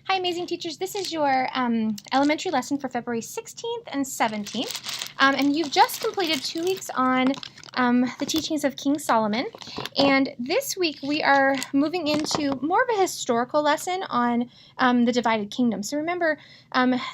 Hi, amazing teachers. This is your elementary lesson for February 16th and 17th. And you've just completed 2 weeks on the teachings of King Solomon. And this week we are moving into more of a historical lesson on the divided kingdom. So remember,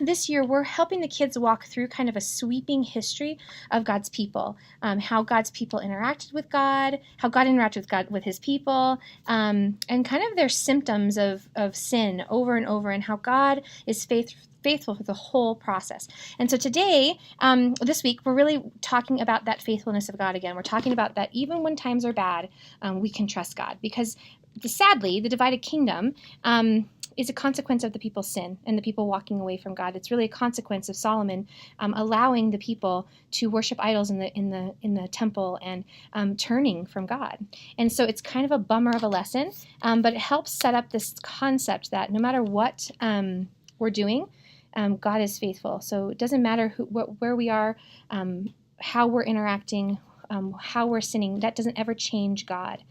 this year we're helping the kids walk through kind of a sweeping history of God's people, how God's people interacted with God, how God interacted with God with his people, and kind of their symptoms of sin over and over, and how God is faithful for the whole process. And so today, this week, we're really talking about that faithfulness of God again. We're talking about that even when times are bad, we can trust God, because sadly, the divided kingdom is a consequence of the people's sin and the people walking away from God. It's really a consequence of Solomon allowing the people to worship idols in the temple and turning from God. And so it's kind of a bummer of a lesson, but it helps set up this concept that no matter what we're doing, God is faithful. So it doesn't matter where we are, how we're interacting, how we're sinning. That doesn't ever change God.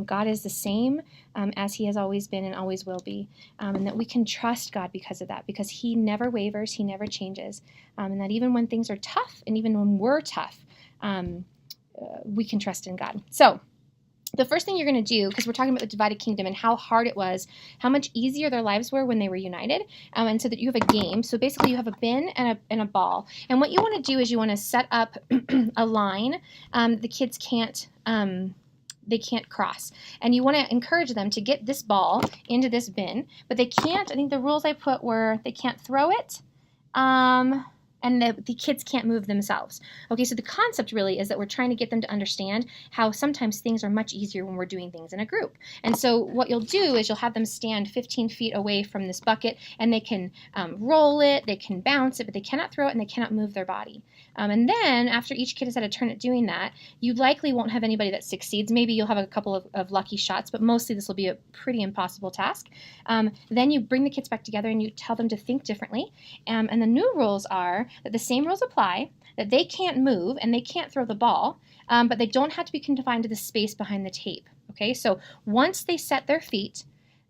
God is the same as he has always been and always will be, and that we can trust God because of that, because he never wavers, he never changes, and that even when things are tough and even when we're tough, we can trust in God. So the first thing you're going to do, because we're talking about the divided kingdom and how hard it was, how much easier their lives were when they were united, and so that you have a game. So basically you have a bin and a ball. And what you want to do is you want to set up a line. The kids can't cross. And you want to encourage them to get this ball into this bin, but they can't, I think the rules I put were they can't throw it, and the kids can't move themselves. Okay, so the concept really is that we're trying to get them to understand how sometimes things are much easier when we're doing things in a group. And so what you'll do is you'll have them stand 15 feet away from this bucket, and they can roll it, they can bounce it, but they cannot throw it and they cannot move their body. And then after each kid has had a turn at doing that, you likely won't have anybody that succeeds. Maybe you'll have a couple of lucky shots, but mostly this will be a pretty impossible task. Then you bring the kids back together and you tell them to think differently. And the new rules are that the same rules apply, that they can't move and they can't throw the ball, but they don't have to be confined to the space behind the tape. Okay, so once they set their feet,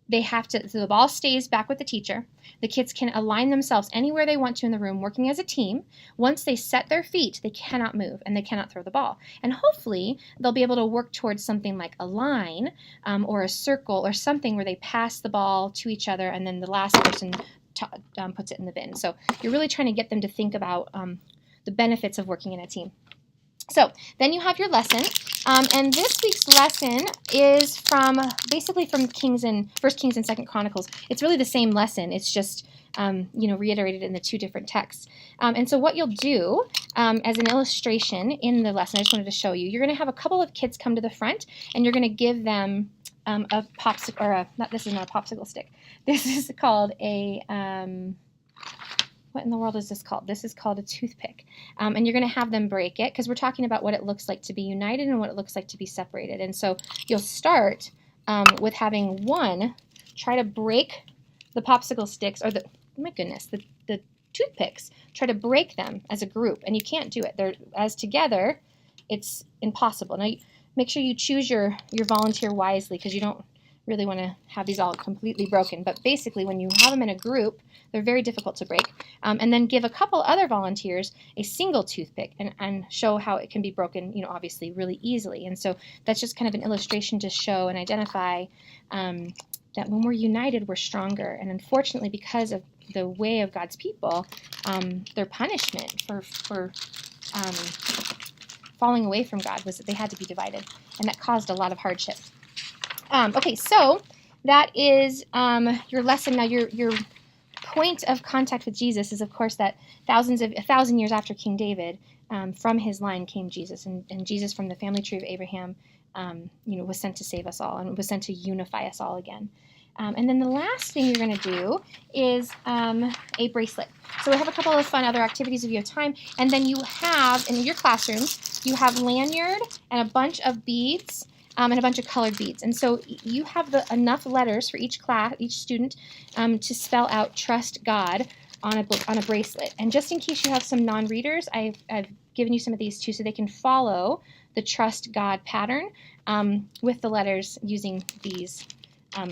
they have to, so the ball stays back with the teacher. The kids can align themselves anywhere they want to in the room, working as a team. Once they set their feet, they cannot move and they cannot throw the ball. And hopefully they'll be able to work towards something like a line or a circle or something where they pass the ball to each other, and then the last person puts it in the bin. So you're really trying to get them to think about the benefits of working in a team. So then you have your lesson, and this week's lesson is basically from First Kings and Second Chronicles. It's really the same lesson. It's just reiterated in the two different texts. And so what you'll do as an illustration in the lesson, I just wanted to show you. You're going to have a couple of kids come to the front, and you're going to give them a popsicle, or this is not a popsicle stick. This is called a what in the world is this called? This is called a toothpick. And you're going to have them break it, because we're talking about what it looks like to be united and what it looks like to be separated. And so you'll start with having one try to break the popsicle sticks, or the toothpicks. Try to break them as a group, and you can't do it. As together, it's impossible. Now, make sure you choose your volunteer wisely, because you don't really want to have these all completely broken. But basically, when you have them in a group, they're very difficult to break. And then give a couple other volunteers a single toothpick and show how it can be broken, obviously really easily. And so that's just kind of an illustration to show and identify that when we're united, we're stronger. And unfortunately, because of the way of God's people, their punishment for falling away from God was that they had to be divided, and that caused a lot of hardship. Okay, so that is your lesson. Now, your point of contact with Jesus is, of course, that 1,000 years after King David, from his line came Jesus, and Jesus from the family tree of Abraham, was sent to save us all, and was sent to unify us all again. And then the last thing you're going to do is a bracelet. So we have a couple of fun other activities if you have time. And then you have, in your classrooms, you have lanyard and a bunch of beads and a bunch of colored beads. And so you have enough letters for each student to spell out "Trust God" on a bracelet. And just in case you have some non-readers, I've given you some of these too, so they can follow the Trust God pattern with the letters using these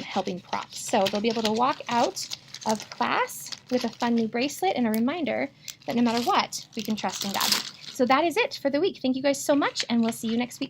helping props. So they'll be able to walk out of class with a fun new bracelet and a reminder that no matter what, we can trust in God. So that is it for the week. Thank you guys so much, and we'll see you next week.